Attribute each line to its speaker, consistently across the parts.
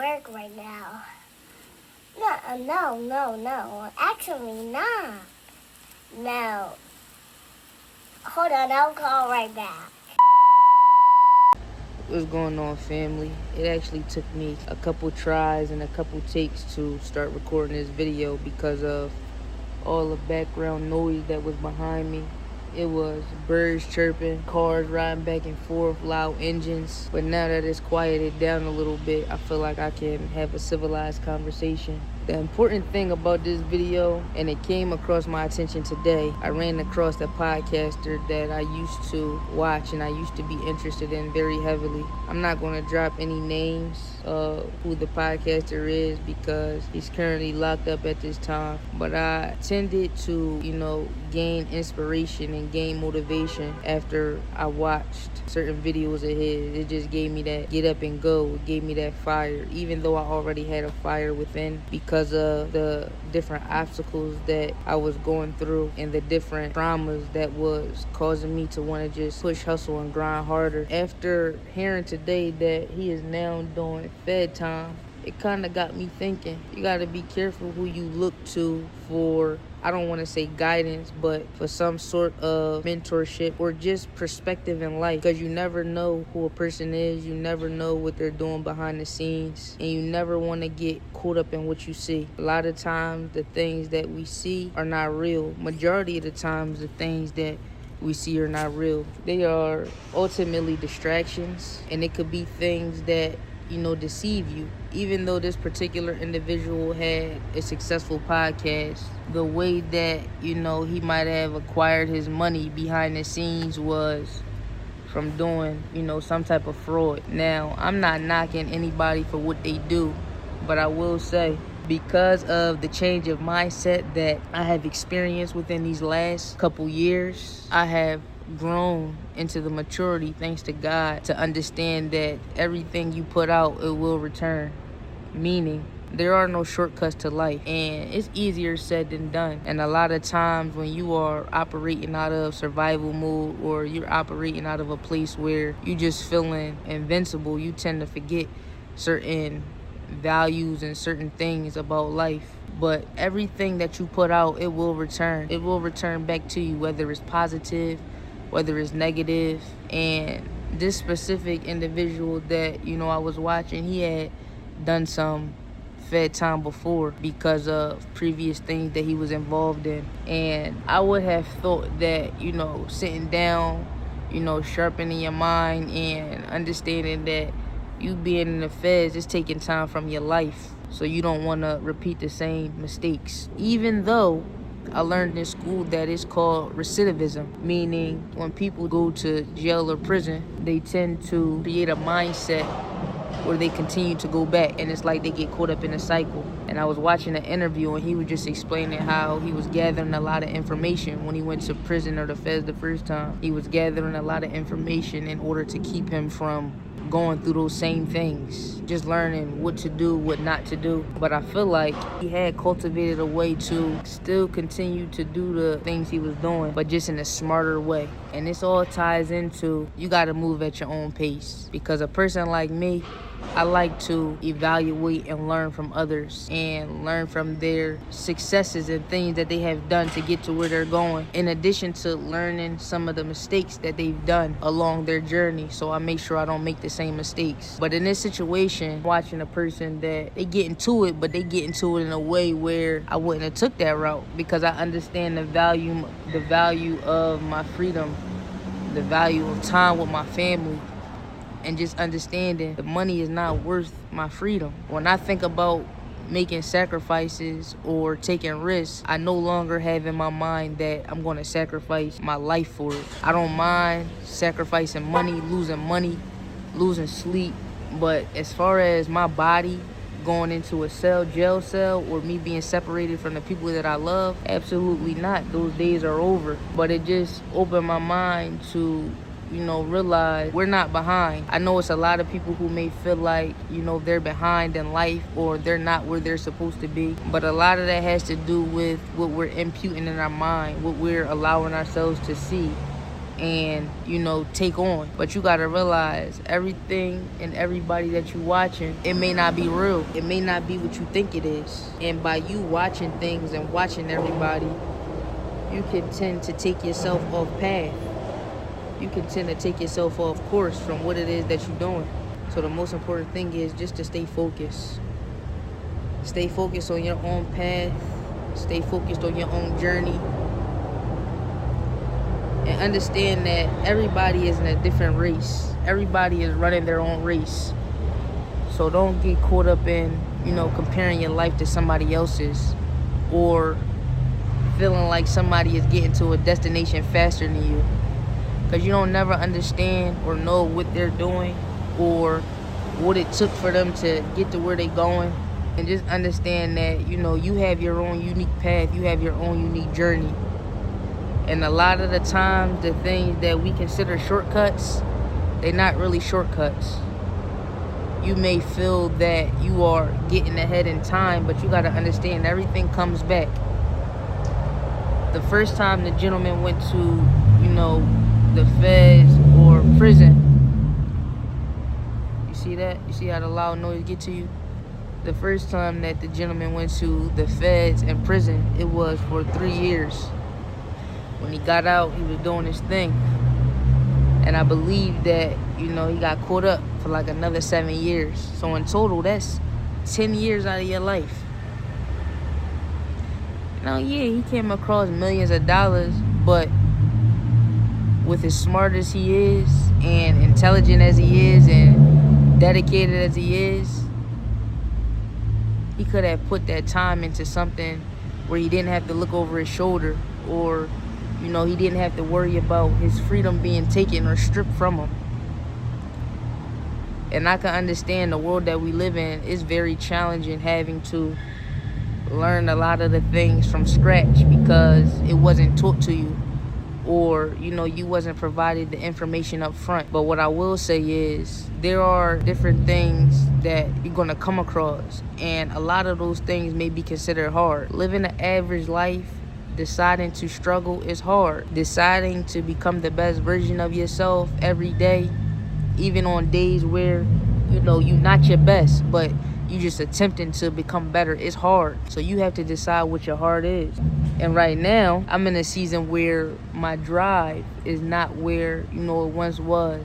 Speaker 1: work right now. No. Actually, not. No. Hold on, I'll call right back.
Speaker 2: What's going on, family? It actually took me a couple tries and a couple takes to start recording this video because of all the background noise that was behind me. It was birds chirping, cars riding back and forth, loud engines. But now that it's quieted down a little bit, I feel like I can have a civilized conversation. The important thing about this video, and it came across my attention today, I ran across a podcaster that I used to watch and I used to be interested in very heavily. I'm not going to drop any names of who the podcaster is because he's currently locked up at this time. But I tended to, gain inspiration and gain motivation after I watched certain videos of his. It just gave me that get up and go. It gave me that fire, even though I already had a fire within because of the different obstacles that I was going through and the different traumas that was causing me to want to just push, hustle, and grind harder. After hearing today that he is now doing Fed time, it kind of got me thinking. You got to be careful who you look to for, I don't want to say guidance, but for some sort of mentorship or just perspective in life, because you never know who a person is. You never know what they're doing behind the scenes, and you never want to get caught up in what you see. A lot of times the things that we see are not real. Majority of the times the things that we see are not real. They are ultimately distractions, and it could be things that deceive you. Even though this particular individual had a successful podcast, the way that, he might have acquired his money behind the scenes was from doing, some type of fraud. Now, I'm not knocking anybody for what they do, but I will say, because of the change of mindset that I have experienced within these last couple years, I have grown into the maturity, thanks to God, to understand that everything you put out, it will return. Meaning, there are no shortcuts to life, and it's easier said than done. And a lot of times when you are operating out of survival mode, or you're operating out of a place where you just feeling invincible, you tend to forget certain values and certain things about life. But everything that you put out, it will return. It will return back to you, whether it's positive, whether it's negative. And this specific individual that, I was watching, he had done some Fed time before because of previous things that he was involved in. And I would have thought that, sitting down, sharpening your mind and understanding that you being in the Feds is taking time from your life. So you don't want to repeat the same mistakes. Even though I learned in school that it's called recidivism, meaning when people go to jail or prison, they tend to create a mindset where they continue to go back, and it's like they get caught up in a cycle. And I was watching an interview, and he was just explaining how he was gathering a lot of information when he went to prison or the Feds the first time. He was gathering a lot of information in order to keep him from going through those same things, just learning what to do, what not to do. But I feel like he had cultivated a way to still continue to do the things he was doing, but just in a smarter way. And this all ties into, you got to move at your own pace, because a person like me, I like to evaluate and learn from others and learn from their successes and things that they have done to get to where they're going, in addition to learning some of the mistakes that they've done along their journey, so I make sure I don't make the same mistakes. But in this situation, watching a person that they get into it, but they get into it in a way where I wouldn't have took that route, because I understand the value of my freedom, the value of time with my family, and just understanding the money is not worth my freedom. When I think about making sacrifices or taking risks, I no longer have in my mind that I'm going to sacrifice my life for it. I don't mind sacrificing money, losing sleep. But as far as my body going into a jail cell, or me being separated from the people that I love, absolutely not. Those days are over. But it just opened my mind to realize we're not behind. I know it's a lot of people who may feel like, they're behind in life, or they're not where they're supposed to be. But a lot of that has to do with what we're imputing in our mind, what we're allowing ourselves to see. and, you know, take on. But you gotta realize everything and everybody that you watching, it may not be real. It may not be what you think it is. And by you watching things and watching everybody, you can tend to take yourself off path. You can tend to take yourself off course from what it is that you're doing. So the most important thing is just to stay focused. Stay focused on your own path. Stay focused on your own journey. And understand that everybody is in a different race. Everybody is running their own race. So don't get caught up in, you know, comparing your life to somebody else's, or feeling like somebody is getting to a destination faster than you. Because you don't never understand or know what they're doing or what it took for them to get to where they're going. And just understand that, you know, you have your own unique path. You have your own unique journey. And a lot of the times, the things that we consider shortcuts, they're not really shortcuts. You may feel that you are getting ahead in time, but you got to understand everything comes back. The first time the gentleman went to, you know, the feds or prison, you see that? You see how the loud noise get to you? The first time that the gentleman went to the feds and prison, it was for 3 years. When he got out, he was doing his thing. And I believe that, you know, he got caught up for like another 7 years. So in total, that's 10 years out of your life. Now, yeah, he came across millions of dollars, but with as smart as he is and intelligent as he is and dedicated as he is, he could have put that time into something where he didn't have to look over his shoulder, or, you know, he didn't have to worry about his freedom being taken or stripped from him. And I can understand the world that we live in is very challenging, having to learn a lot of the things from scratch because it wasn't taught to you, or, you know, you wasn't provided the information up front. But what I will say is there are different things that you're going to come across, and a lot of those things may be considered hard. Living an average life, deciding to struggle is hard. Deciding to become the best version of yourself every day, even on days where, you know, you're not your best, but you just attempting to become better, is hard. So you have to decide what your heart is. And right now, I'm in a season where my drive is not where, you know, it once was.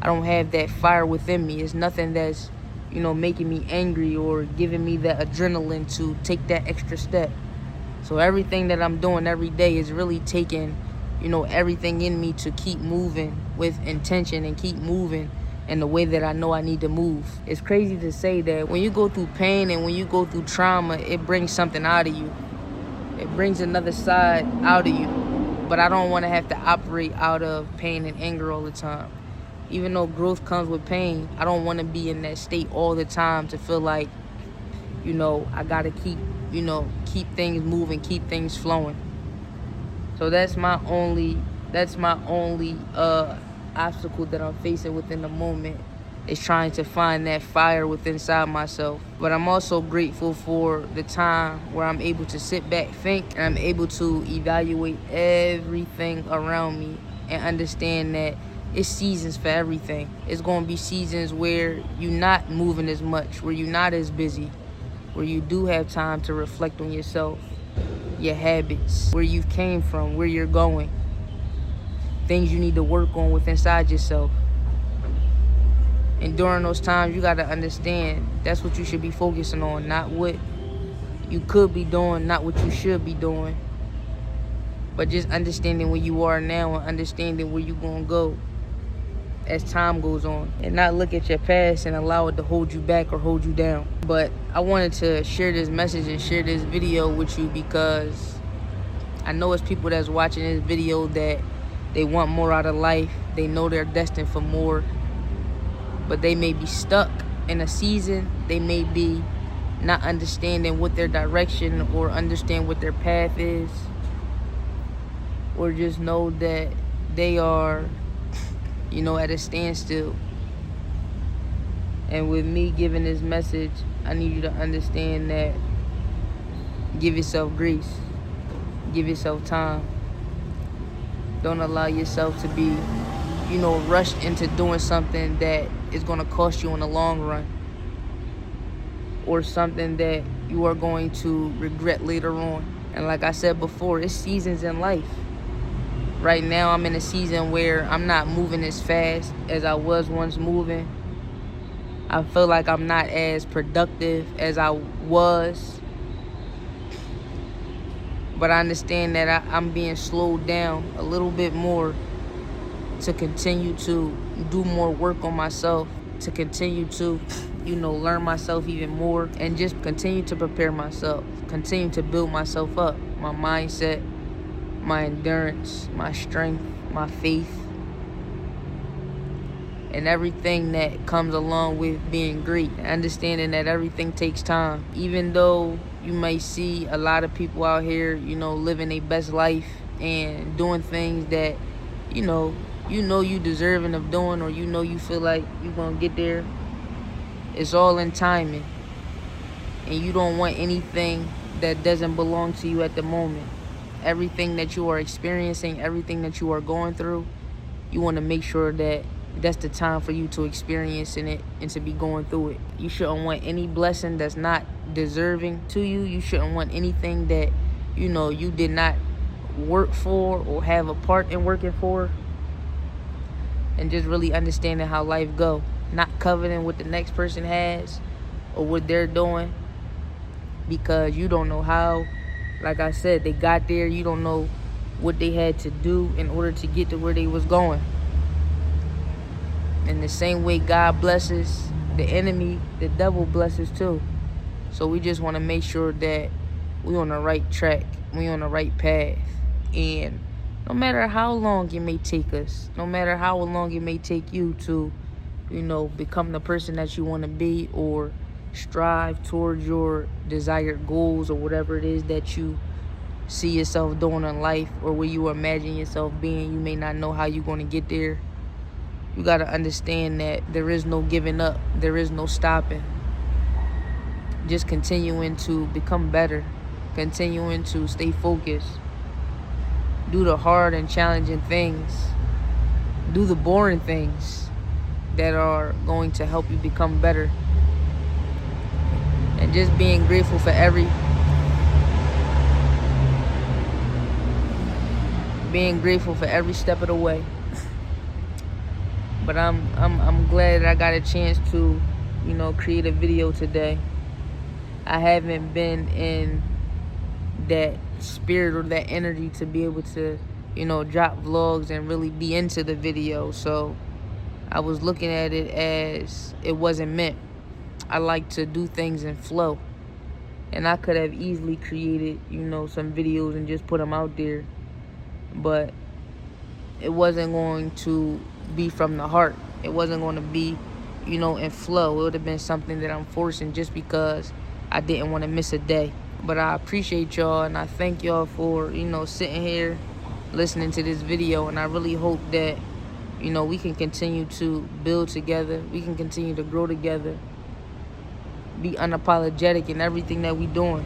Speaker 2: I don't have that fire within me. It's nothing that's, you know, making me angry or giving me that adrenaline to take that extra step. So everything that I'm doing every day is really taking, you know, everything in me to keep moving with intention and keep moving in the way that I know I need to move. It's crazy to say that when you go through pain and when you go through trauma, it brings something out of you. It brings another side out of you. But I don't want to have to operate out of pain and anger all the time. Even though growth comes with pain, I don't want to be in that state all the time to feel like, you know, I got to keep things moving, keep things flowing. So that's my only obstacle that I'm facing within the moment, is trying to find that fire within inside myself. But I'm also grateful for the time where I'm able to sit back, think, and I'm able to evaluate everything around me and understand that it's seasons for everything. It's going to be seasons where you're not moving as much, where you're not as busy, where you do have time to reflect on yourself, your habits, where you came from, where you're going, things you need to work on with inside yourself. And during those times, you got to understand that's what you should be focusing on, not what you could be doing, not what you should be doing, but just understanding where you are now and understanding where you're going to go as time goes on, and not look at your past and allow it to hold you back or hold you down. But I wanted to share this message and share this video with you because I know it's people that's watching this video that they want more out of life. They know they're destined for more, but they may be stuck in a season. They may be not understanding what their direction or understand what their path is, or just know that they are, you know, at a standstill. And with me giving this message, I need you to understand that give yourself grace, give yourself time, Don't allow yourself to be, rushed into doing something that is going to cost you in the long run, or something that you are going to regret later on. And like I said before, it's seasons in life. Right now, I'm in a season where I'm not moving as fast as I was once moving. I feel like I'm not as productive as I was. But I understand that I'm being slowed down a little bit more to continue to do more work on myself, to continue to, learn myself even more, and just continue to prepare myself, continue to build myself up, my mindset, my endurance, my strength, my faith, and everything that comes along with being great. Understanding that everything takes time. Even though you may see a lot of people out here, living their best life and doing things that, you deserving of doing, or you feel like you're going to get there. It's all in timing. And you don't want anything that doesn't belong to you at the moment. Everything that you are experiencing, everything that you are going through, you want to make sure that that's the time for you to experience in it and to be going through it. You shouldn't want any blessing that's not deserving to you. You shouldn't want anything that, you did not work for or have a part in working for. And just really understanding how life go. Not coveting what the next person has or what they're doing, because you don't know how, like I said, they got there. You don't know what they had to do in order to get to where they was going. In the same way God blesses the enemy, the devil blesses too. So we just want to make sure that we on the right track, we on the right path. And no matter how long it may take us, no matter how long it may take you to, become the person that you want to be, or strive towards your desired goals, or whatever it is that you see yourself doing in life, or where you imagine yourself being, you may not know how you're going to get there. You got to understand that there is no giving up. There is no stopping. Just continuing to become better. Continuing to stay focused. Do the hard and challenging things. Do the boring things that are going to help you become better. And just being grateful for every step of the way. But I'm glad that I got a chance to, create a video today. I haven't been in that spirit or that energy to be able to, drop vlogs and really be into the video. So I was looking at it as it wasn't meant. I like to do things in flow. And I could have easily created, some videos and just put them out there. But it wasn't going to be from the heart. It wasn't going to be, in flow. It would have been something that I'm forcing just because I didn't want to miss a day. But I appreciate y'all, and I thank y'all for, sitting here listening to this video. And I really hope that, we can continue to build together. We can continue to grow together. Be unapologetic in everything that we doing.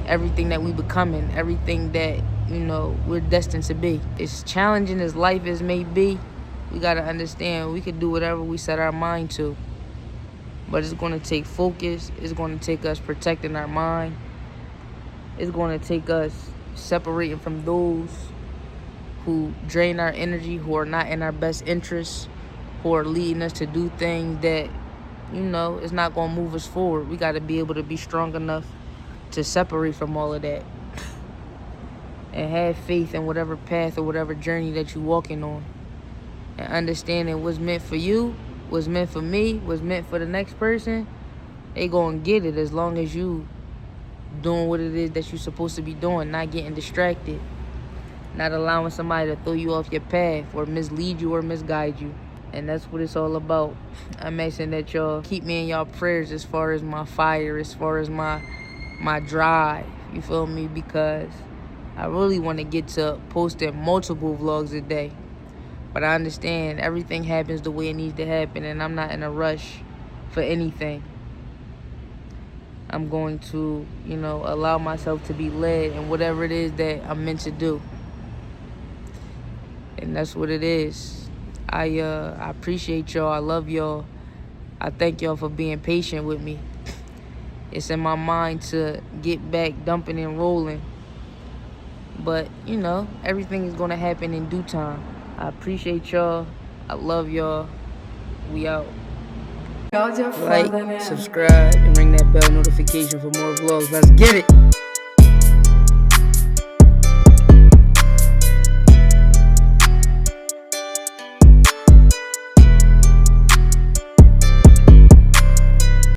Speaker 2: Everything that we becoming. Everything that, we're destined to be. As challenging as life as may be, we got to understand we can do whatever we set our mind to. But it's going to take focus. It's going to take us protecting our mind. It's going to take us separating from those who drain our energy, who are not in our best interests, who are leading us to do things that, it's not going to move us forward. We got to be able to be strong enough to separate from all of that. And have faith in whatever path or whatever journey that you're walking on. And understanding what's meant for you, what's meant for me, what's meant for the next person, they gonna get it as long as you doing what it is that you're supposed to be doing, not getting distracted, not allowing somebody to throw you off your path or mislead you or misguide you. And that's what it's all about. I'm asking that y'all keep me in y'all prayers as far as my fire, as far as my drive, you feel me? Because I really want to get to posting multiple vlogs a day. But I understand everything happens the way it needs to happen, and I'm not in a rush for anything. I'm going to, allow myself to be led in whatever it is that I'm meant to do. And that's what it is. I appreciate y'all. I love y'all. I thank y'all for being patient with me. It's in my mind to get back dumping and rolling. But, you know, everything is going to happen in due time. I appreciate y'all. I love y'all. We out. Like, subscribe, and ring that bell notification for more vlogs. Let's get it.